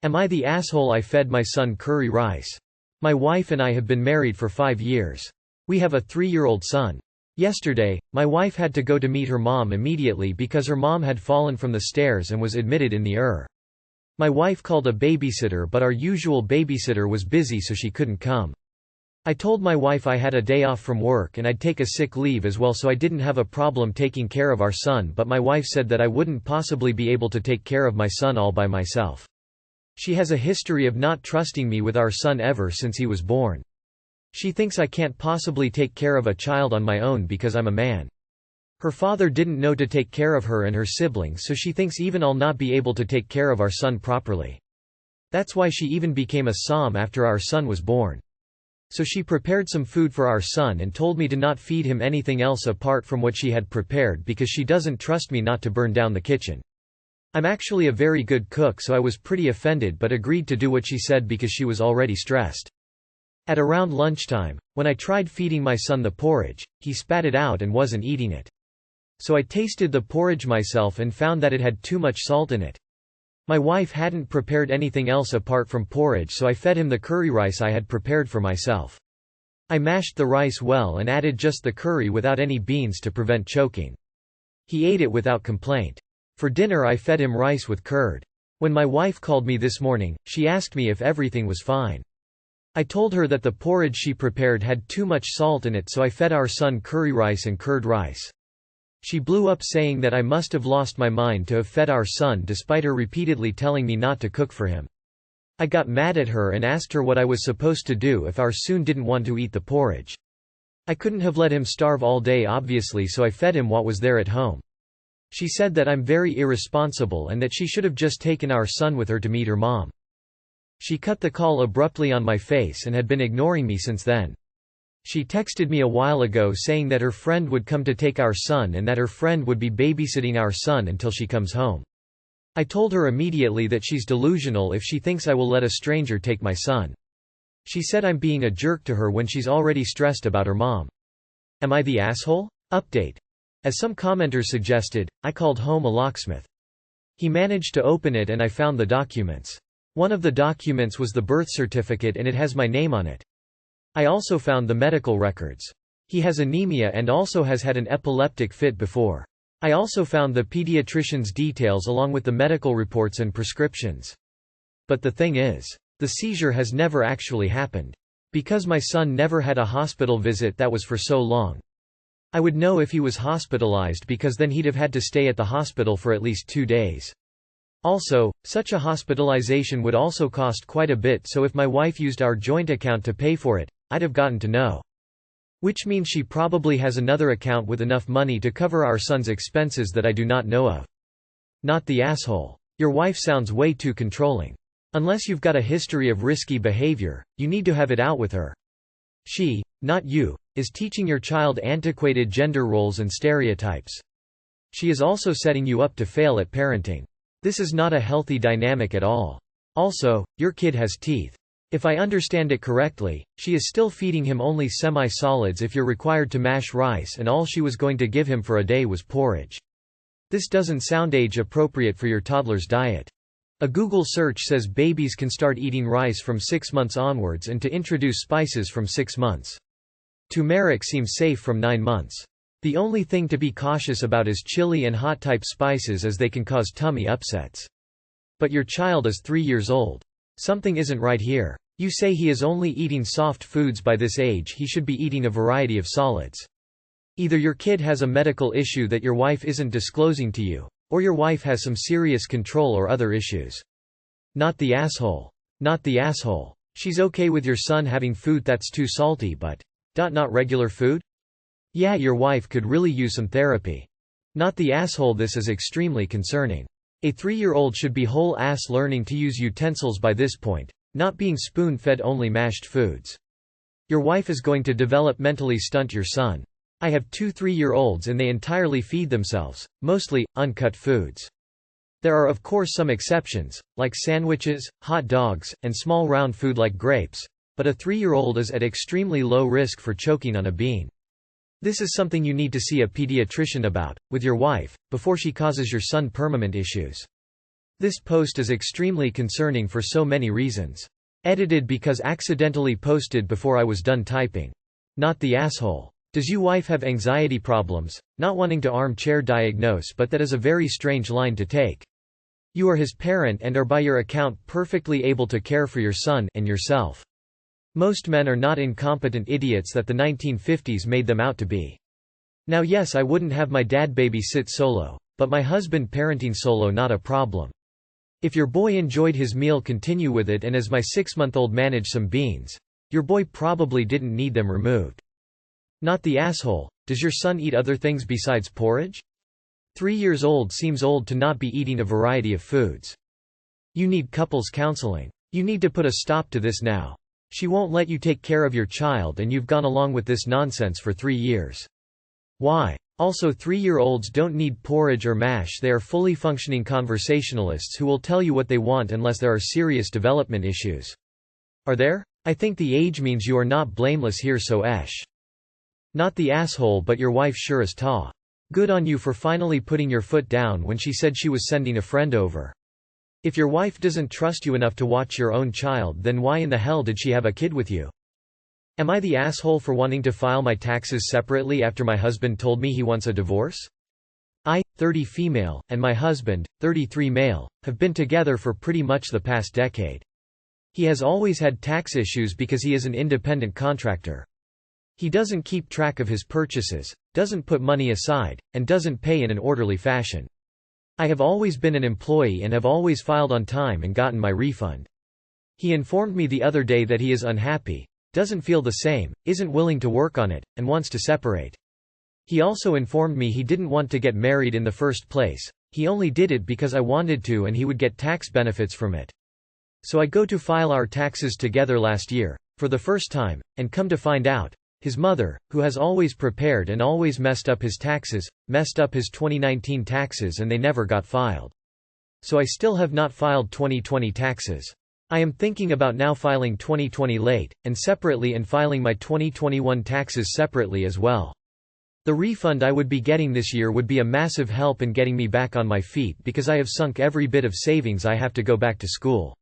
Am I the asshole I fed my son curry rice? My wife and I have been married for 5 years. We have a 3-year-old son. Yesterday, my wife had to go to meet her mom immediately because her mom had fallen from the stairs and was admitted in the ER. My wife called a babysitter, but our usual babysitter was busy, so she couldn't come. I told my wife I had a day off from work and I'd take a sick leave as well, so I didn't have a problem taking care of our son, but my wife said that I wouldn't possibly be able to take care of my son all by myself. She has a history of not trusting me with our son ever since he was born. She thinks I can't possibly take care of a child on my own because I'm a man. Her father didn't know to take care of her and her siblings, so she thinks even I'll not be able to take care of our son properly. That's why she even became a som after our son was born. So she prepared some food for our son and told me to not feed him anything else apart from what she had prepared because she doesn't trust me not to burn down the kitchen. I'm actually a very good cook, so I was pretty offended but agreed to do what she said because she was already stressed. At around lunchtime, when I tried feeding my son the porridge, he spat it out and wasn't eating it. So I tasted the porridge myself and found that it had too much salt in it. My wife hadn't prepared anything else apart from porridge, so I fed him the curry rice I had prepared for myself. I mashed the rice well and added just the curry without any beans to prevent choking. He ate it without complaint. For dinner I fed him rice with curd. When my wife called me this morning, she asked me if everything was fine. I told her that the porridge she prepared had too much salt in it, so I fed our son curry rice and curd rice. She blew up saying that I must have lost my mind to have fed our son despite her repeatedly telling me not to cook for him. I got mad at her and asked her what I was supposed to do if our son didn't want to eat the porridge. I couldn't have let him starve all day obviously, so I fed him what was there at home. She said that I'm very irresponsible and that she should have just taken our son with her to meet her mom. She cut the call abruptly on my face and had been ignoring me since then. She texted me a while ago saying that her friend would come to take our son and that her friend would be babysitting our son until she comes home. I told her immediately that she's delusional if she thinks I will let a stranger take my son. She said I'm being a jerk to her when she's already stressed about her mom. Am I the asshole? Update. As some commenters suggested, I called home a locksmith. He managed to open it and I found the documents. One of the documents was the birth certificate and it has my name on it. I also found the medical records. He has anemia and also has had an epileptic fit before. I also found the pediatrician's details along with the medical reports and prescriptions. But the thing is, the seizure has never actually happened. Because my son never had a hospital visit that was for so long. I would know if he was hospitalized because then he'd have had to stay at the hospital for at least 2 days. Also, such a hospitalization would also cost quite a bit, so if my wife used our joint account to pay for it, I'd have gotten to know. Which means she probably has another account with enough money to cover our son's expenses that I do not know of. Not the asshole. Your wife sounds way too controlling. Unless you've got a history of risky behavior, you need to have it out with her. She, not you, is teaching your child antiquated gender roles and stereotypes. She is also setting you up to fail at parenting. This is not a healthy dynamic at all. Also, your kid has teeth. If I understand it correctly, she is still feeding him only semi-solids if you're required to mash rice and all she was going to give him for a day was porridge. This doesn't sound age-appropriate for your toddler's diet. A Google search says babies can start eating rice from 6 months onwards and to introduce spices from 6 months. Turmeric seems safe from 9 months. The only thing to be cautious about is chili and hot type spices as they can cause tummy upsets. But your child is 3 years old. Something isn't right here. You say he is only eating soft foods by this age, he should be eating a variety of solids. Either your kid has a medical issue that your wife isn't disclosing to you, or your wife has some serious control or other issues. Not the asshole. Not the asshole. She's okay with your son having food that's too salty but not regular food? Yeah, your wife could really use some therapy. Not the asshole. This is extremely concerning. A 3-year-old should be whole ass learning to use utensils by this point, not being spoon-fed only mashed foods. Your wife is going to developmentally stunt your son. I have 2 3-year-olds and they entirely feed themselves, mostly uncut foods. There are of course some exceptions, like sandwiches, hot dogs, and small round food like grapes, but a 3-year-old is at extremely low risk for choking on a bean. This is something you need to see a pediatrician about, with your wife, before she causes your son permanent issues. This post is extremely concerning for so many reasons. Edited because accidentally posted before I was done typing. Not the asshole. Does you wife have anxiety problems? Not wanting to armchair diagnose, but that is a very strange line to take. You are his parent and are by your account perfectly able to care for your son and yourself. Most men are not incompetent idiots that the 1950s made them out to be. Now yes, I wouldn't have my dad babysit solo, but my husband parenting solo not a problem. If your boy enjoyed his meal, continue with it, and as my 6-month-old manage some beans. Your boy probably didn't need them removed. Not the asshole. Does your son eat other things besides porridge? 3 years old seems old to not be eating a variety of foods. You need couples counseling. You need to put a stop to this now. She won't let you take care of your child and you've gone along with this nonsense for 3 years. Why? Also, 3-year-olds don't need porridge or mash. They are fully functioning conversationalists who will tell you what they want unless there are serious development issues. Are there? I think the age means you are not blameless here, so Not the asshole, but your wife sure is ta. Good on you for finally putting your foot down when she said she was sending a friend over. If your wife doesn't trust you enough to watch your own child, then why in the hell did she have a kid with you? Am I the asshole for wanting to file my taxes separately after my husband told me he wants a divorce? I, 30 female, and my husband, 33 male, have been together for pretty much the past decade. He has always had tax issues because he is an independent contractor. He doesn't keep track of his purchases, doesn't put money aside, and doesn't pay in an orderly fashion. I have always been an employee and have always filed on time and gotten my refund. He informed me the other day that he is unhappy, doesn't feel the same, isn't willing to work on it, and wants to separate. He also informed me he didn't want to get married in the first place, he only did it because I wanted to and he would get tax benefits from it. So I go to file our taxes together last year, for the first time, and come to find out, his mother, who has always prepared and always messed up his taxes, messed up his 2019 taxes and they never got filed. So I still have not filed 2020 taxes. I am thinking about now filing 2020 late, and separately, and filing my 2021 taxes separately as well. The refund I would be getting this year would be a massive help in getting me back on my feet because I have sunk every bit of savings I have to go back to school.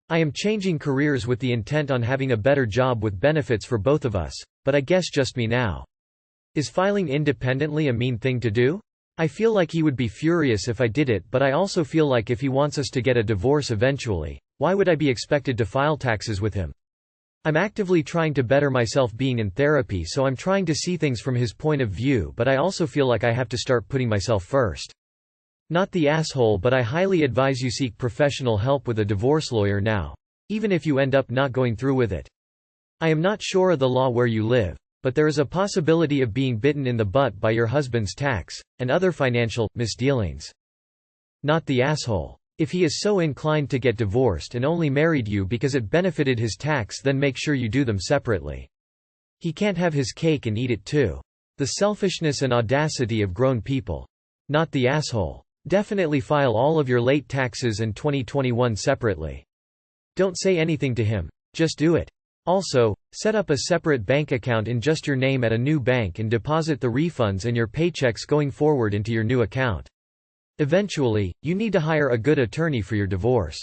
I am changing careers with the intent on having a better job with benefits for both of us, but I guess just me now. Is filing independently a mean thing to do? I feel like he would be furious if I did it, but I also feel like if he wants us to get a divorce eventually, why would I be expected to file taxes with him? I'm actively trying to better myself being in therapy, so I'm trying to see things from his point of view, but I also feel like I have to start putting myself first. Not the asshole, but I highly advise you seek professional help with a divorce lawyer now, even if you end up not going through with it. I am not sure of the law where you live, but there is a possibility of being bitten in the butt by your husband's tax and other financial misdealings. Not the asshole. If he is so inclined to get divorced and only married you because it benefited his tax, then make sure you do them separately. He can't have his cake and eat it too. The selfishness and audacity of grown people. Not the asshole. Definitely file all of your late taxes and 2021 separately. Don't say anything to him, just do it. Also, set up a separate bank account in just your name at a new bank and deposit the refunds and your paychecks going forward into your new account. Eventually, you need to hire a good attorney for your divorce.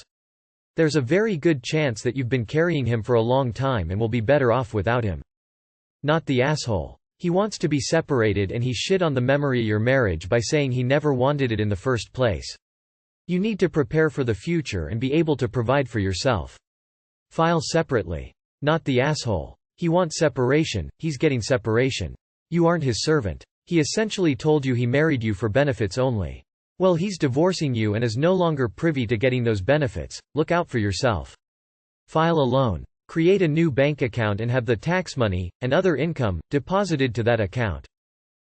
There's a very good chance that you've been carrying him for a long time and will be better off without him. Not the asshole. He wants to be separated and he shit on the memory of your marriage by saying he never wanted it in the first place. You need to prepare for the future and be able to provide for yourself. File separately. Not the asshole. He wants separation, he's getting separation. You aren't his servant. He essentially told you he married you for benefits only. Well, he's divorcing you and is no longer privy to getting those benefits. Look out for yourself. File alone. Create a new bank account and have the tax money, and other income, deposited to that account.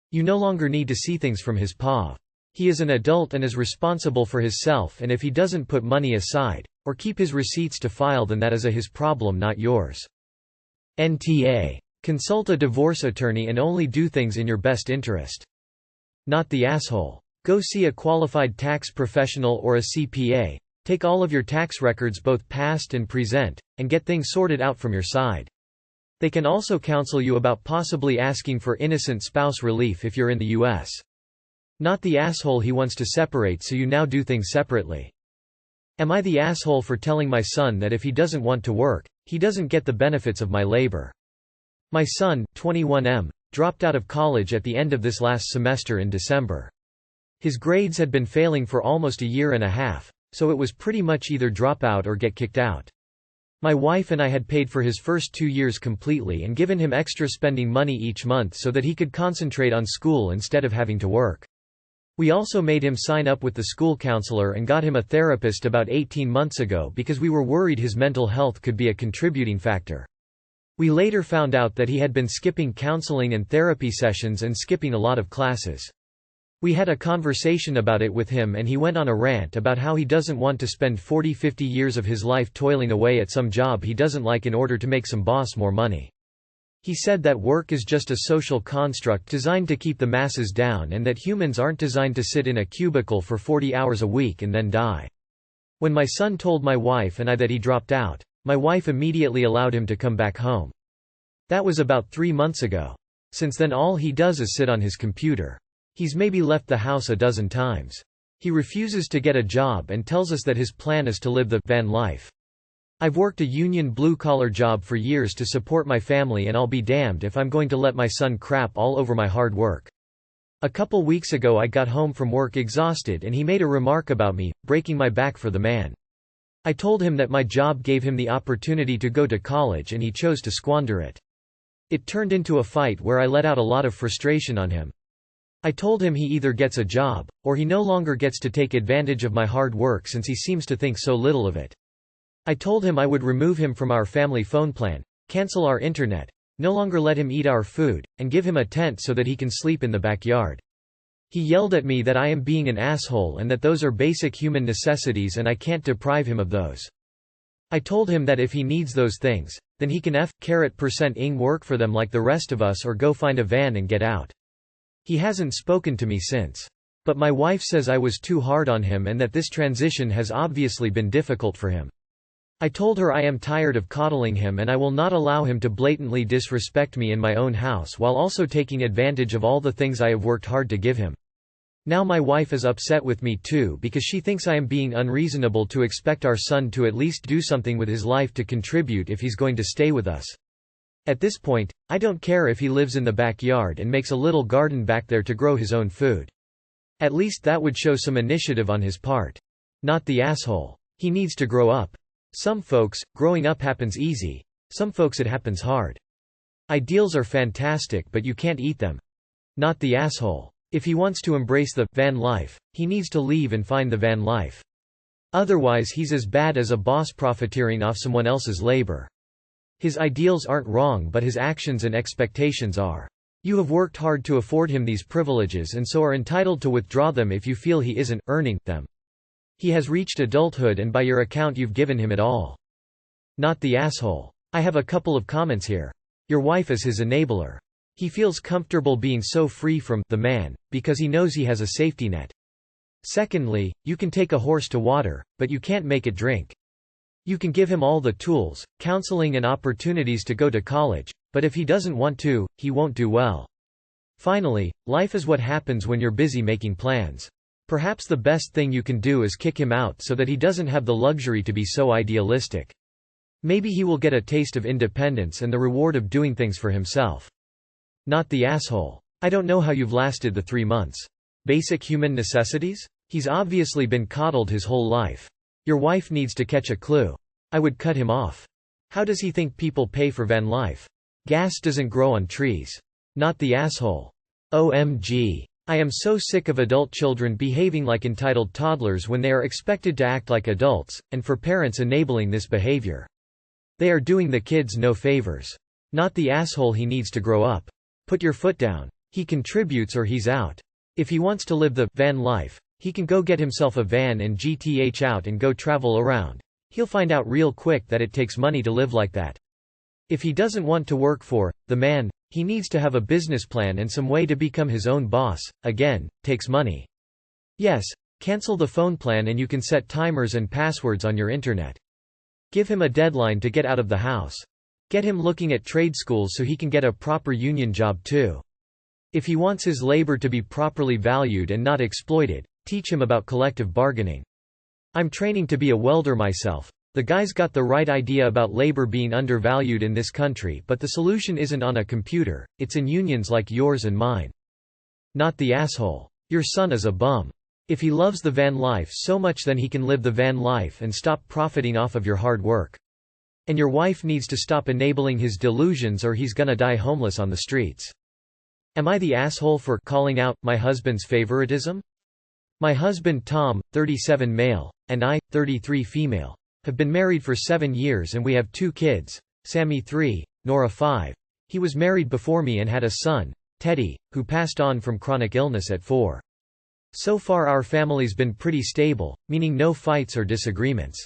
You no longer need to see things from his POV. He is an adult and is responsible for himself, and if he doesn't put money aside, or keep his receipts to file, then that is his problem, not yours. NTA. Consult a divorce attorney and only do things in your best interest. Not the asshole. Go see a qualified tax professional or a CPA. Take all of your tax records, both past and present, and get things sorted out from your side. They can also counsel you about possibly asking for innocent spouse relief if you're in the US. Not the asshole. He wants to separate, so you now do things separately. Am I the asshole for telling my son that if he doesn't want to work, he doesn't get the benefits of my labor? My son, 21M, dropped out of college at the end of this last semester in December. His grades had been failing for almost a year and a half, so it was pretty much either drop out or get kicked out. My wife and I had paid for his first 2 years completely and given him extra spending money each month so that he could concentrate on school instead of having to work. We also made him sign up with the school counselor and got him a therapist about 18 months ago because we were worried his mental health could be a contributing factor. We later found out that he had been skipping counseling and therapy sessions and skipping a lot of classes. We had a conversation about it with him and he went on a rant about how he doesn't want to spend 40-50 years of his life toiling away at some job he doesn't like in order to make some boss more money. He said that work is just a social construct designed to keep the masses down and that humans aren't designed to sit in a cubicle for 40 hours a week and then die. When my son told my wife and I that he dropped out, my wife immediately allowed him to come back home. That was about 3 months ago. Since then all he does is sit on his computer. He's maybe left the house a dozen times. He refuses to get a job and tells us that his plan is to live the van life. I've worked a union blue-collar job for years to support my family and I'll be damned if I'm going to let my son crap all over my hard work. A couple weeks ago I got home from work exhausted and he made a remark about me, breaking my back for the man. I told him that my job gave him the opportunity to go to college and he chose to squander it. It turned into a fight where I let out a lot of frustration on him. I told him he either gets a job, or he no longer gets to take advantage of my hard work since he seems to think so little of it. I told him I would remove him from our family phone plan, cancel our internet, no longer let him eat our food, and give him a tent so that he can sleep in the backyard. He yelled at me that I am being an asshole and that those are basic human necessities and I can't deprive him of those. I told him that if he needs those things, then he can %ing work for them like the rest of us or go find a van and get out. He hasn't spoken to me since. But my wife says I was too hard on him and that this transition has obviously been difficult for him. I told her I am tired of coddling him and I will not allow him to blatantly disrespect me in my own house while also taking advantage of all the things I have worked hard to give him. Now my wife is upset with me too because she thinks I am being unreasonable to expect our son to at least do something with his life to contribute if he's going to stay with us. At this point, I don't care if he lives in the backyard and makes a little garden back there to grow his own food. At least that would show some initiative on his part. Not the asshole. He needs to grow up. Some folks, growing up happens easy. Some folks it happens hard. Ideals are fantastic but you can't eat them. Not the asshole. If he wants to embrace the van life, he needs to leave and find the van life. Otherwise he's as bad as a boss profiteering off someone else's labor. His ideals aren't wrong but his actions and expectations are. You have worked hard to afford him these privileges and so are entitled to withdraw them if you feel he isn't earning them. He has reached adulthood and by your account you've given him it all. Not the asshole. I have a couple of comments here. Your wife is his enabler. He feels comfortable being so free from the man, because he knows he has a safety net. Secondly, you can take a horse to water, but you can't make it drink. You can give him all the tools, counseling and opportunities to go to college, but if he doesn't want to, he won't do well. Finally, life is what happens when you're busy making plans. Perhaps the best thing you can do is kick him out so that he doesn't have the luxury to be so idealistic. Maybe he will get a taste of independence and the reward of doing things for himself. Not the asshole. I don't know how you've lasted the 3 months. Basic human necessities? He's obviously been coddled his whole life. Your wife needs to catch a clue. I would cut him off. How does he think people pay for van life? Gas doesn't grow on trees. Not the asshole. OMG. I am so sick of adult children behaving like entitled toddlers when they are expected to act like adults, and for parents enabling this behavior. They are doing the kids no favors. Not the asshole. He needs to grow up. Put your foot down. He contributes or he's out. If he wants to live the van life, he can go get himself a van and GTH out and go travel around. He'll find out real quick that it takes money to live like that. If he doesn't want to work for the man, he needs to have a business plan and some way to become his own boss. Again, takes money. Yes, cancel the phone plan and you can set timers and passwords on your internet. Give him a deadline to get out of the house. Get him looking at trade schools so he can get a proper union job too. If he wants his labor to be properly valued and not exploited, teach him about collective bargaining. I'm training to be a welder myself. The guy's got the right idea about labor being undervalued in this country, but the solution isn't on a computer, it's in unions like yours and mine. Not the asshole. Your son is a bum. If he loves the van life so much, then he can live the van life and stop profiting off of your hard work. And your wife needs to stop enabling his delusions, or he's gonna die homeless on the streets. Am I the asshole for calling out my husband's favoritism? My husband Tom, 37 male, and I, 33 female, have been married for 7 years and we have 2 kids, Sammy 3, Nora 5. He was married before me and had a son, Teddy, who passed on from chronic illness at 4. So far our family's been pretty stable, meaning no fights or disagreements.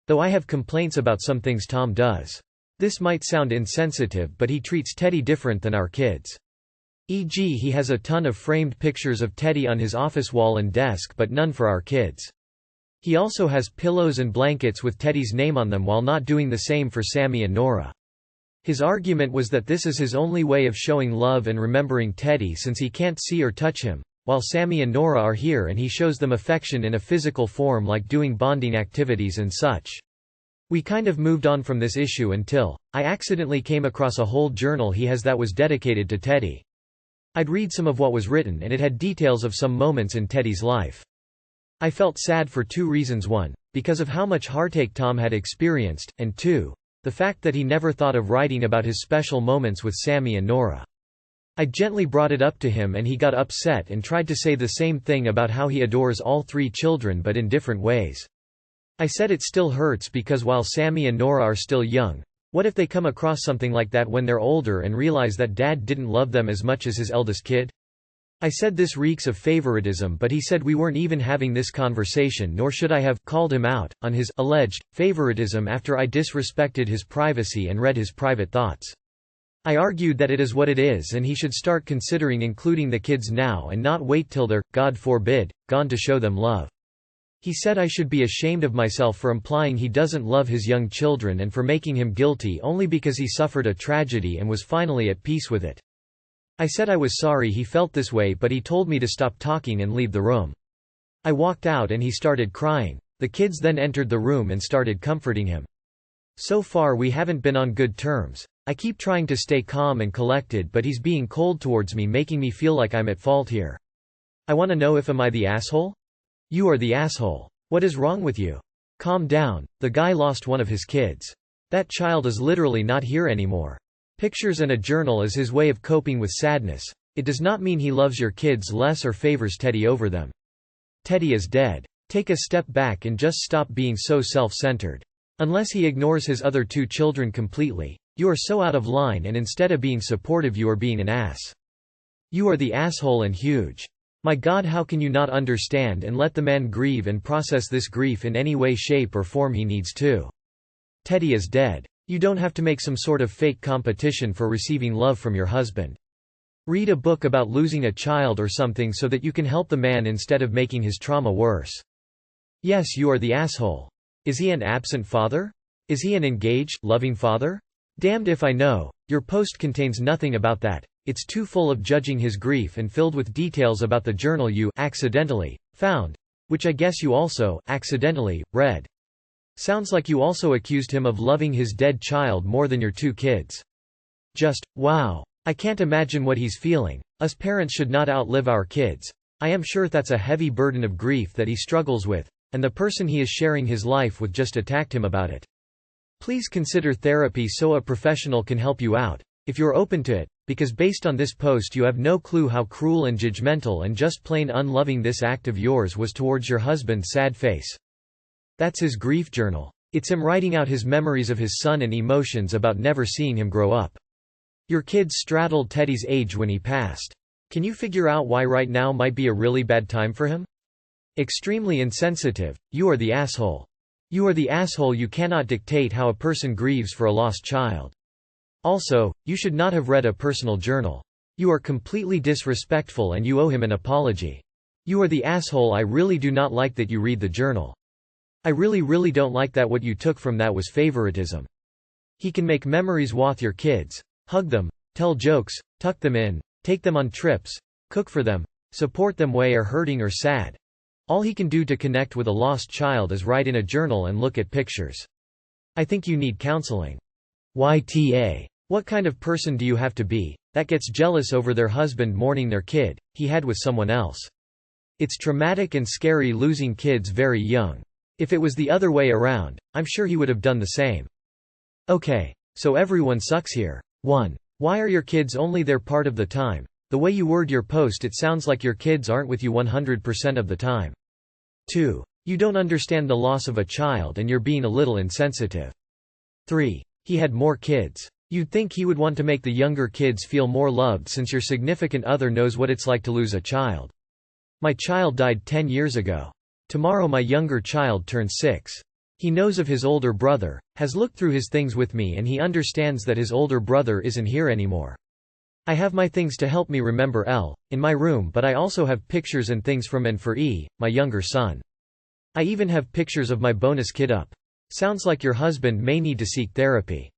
Though I have complaints about some things Tom does. This might sound insensitive, but he treats Teddy different than our kids. E.g., he has a ton of framed pictures of Teddy on his office wall and desk, but none for our kids. He also has pillows and blankets with Teddy's name on them, while not doing the same for Sammy and Nora. His argument was that this is his only way of showing love and remembering Teddy, since he can't see or touch him, while Sammy and Nora are here and he shows them affection in a physical form, like doing bonding activities and such. We kind of moved on from this issue until I accidentally came across a whole journal he has that was dedicated to Teddy. I'd read some of what was written and it had details of some moments in Teddy's life. I felt sad for 2 reasons: 1, because of how much heartache Tom had experienced, and 2, the fact that he never thought of writing about his special moments with Sammy and Nora. I gently brought it up to him and he got upset and tried to say the same thing about how he adores all 3 children, but in different ways. I said it still hurts because while Sammy and Nora are still young, what if they come across something like that when they're older and realize that Dad didn't love them as much as his eldest kid? I said this reeks of favoritism, but he said we weren't even having this conversation, nor should I have called him out on his alleged favoritism after I disrespected his privacy and read his private thoughts. I argued that it is what it is and he should start considering including the kids now and not wait till they're, God forbid, gone to show them love. He said I should be ashamed of myself for implying he doesn't love his young children and for making him guilty only because he suffered a tragedy and was finally at peace with it. I said I was sorry he felt this way, but he told me to stop talking and leave the room. I walked out and he started crying. The kids then entered the room and started comforting him. So far we haven't been on good terms. I keep trying to stay calm and collected, but he's being cold towards me, making me feel like I'm at fault here. I want to know, if am I the asshole? You are the asshole. What is wrong with you? Calm down. The guy lost one of his kids. That child is literally not here anymore. Pictures and a journal is his way of coping with sadness. It does not mean he loves your kids less or favors Teddy over them. Teddy is dead. Take a step back and just stop being so self-centered. Unless he ignores his other 2 children completely, you are so out of line, and instead of being supportive you are being an ass. You are the asshole and huge. My God, how can you not understand and let the man grieve and process this grief in any way, shape or form he needs to? Teddy is dead. You don't have to make some sort of fake competition for receiving love from your husband. Read a book about losing a child or something so that you can help the man instead of making his trauma worse. Yes, you are the asshole. Is he an absent father? Is he an engaged, loving father? Damned if I know. Your post contains nothing about that. It's too full of judging his grief and filled with details about the journal you accidentally found, which I guess you also accidentally read. Sounds like you also accused him of loving his dead child more than your 2 kids. Just, wow. I can't imagine what he's feeling. Us parents should not outlive our kids. I am sure that's a heavy burden of grief that he struggles with, and the person he is sharing his life with just attacked him about it. Please consider therapy so a professional can help you out, if you're open to it, because based on this post you have no clue how cruel and judgmental and just plain unloving this act of yours was towards your husband's sad face. That's his grief journal. It's him writing out his memories of his son and emotions about never seeing him grow up. Your kids straddled Teddy's age when he passed. Can you figure out why right now might be a really bad time for him? Extremely insensitive. You are the asshole. You are the asshole. You cannot dictate how a person grieves for a lost child. Also, you should not have read a personal journal. You are completely disrespectful and you owe him an apology. You are the asshole. I really do not like that you read the journal. I really don't like that what you took from that was favoritism. He can make memories with your kids, hug them, tell jokes, tuck them in, take them on trips, cook for them, support them when they are hurting or sad. All he can do to connect with a lost child is write in a journal and look at pictures. I think you need counseling. YTA. What kind of person do you have to be that gets jealous over their husband mourning their kid he had with someone else? It's traumatic and scary losing kids very young. If it was the other way around, I'm sure he would have done the same. Okay. So everyone sucks here. 1. Why are your kids only there part of the time? The way you word your post, it sounds like your kids aren't with you 100% of the time. 2. You don't understand the loss of a child and you're being a little insensitive. 3. He had more kids. You'd think he would want to make the younger kids feel more loved since your significant other knows what it's like to lose a child. My child died 10 years ago. Tomorrow my younger child turns 6. He knows of his older brother, has looked through his things with me, and he understands that his older brother isn't here anymore. I have my things to help me remember L in my room, but I also have pictures and things from and for E, my younger son. I even have pictures of my bonus kid up. Sounds like your husband may need to seek therapy.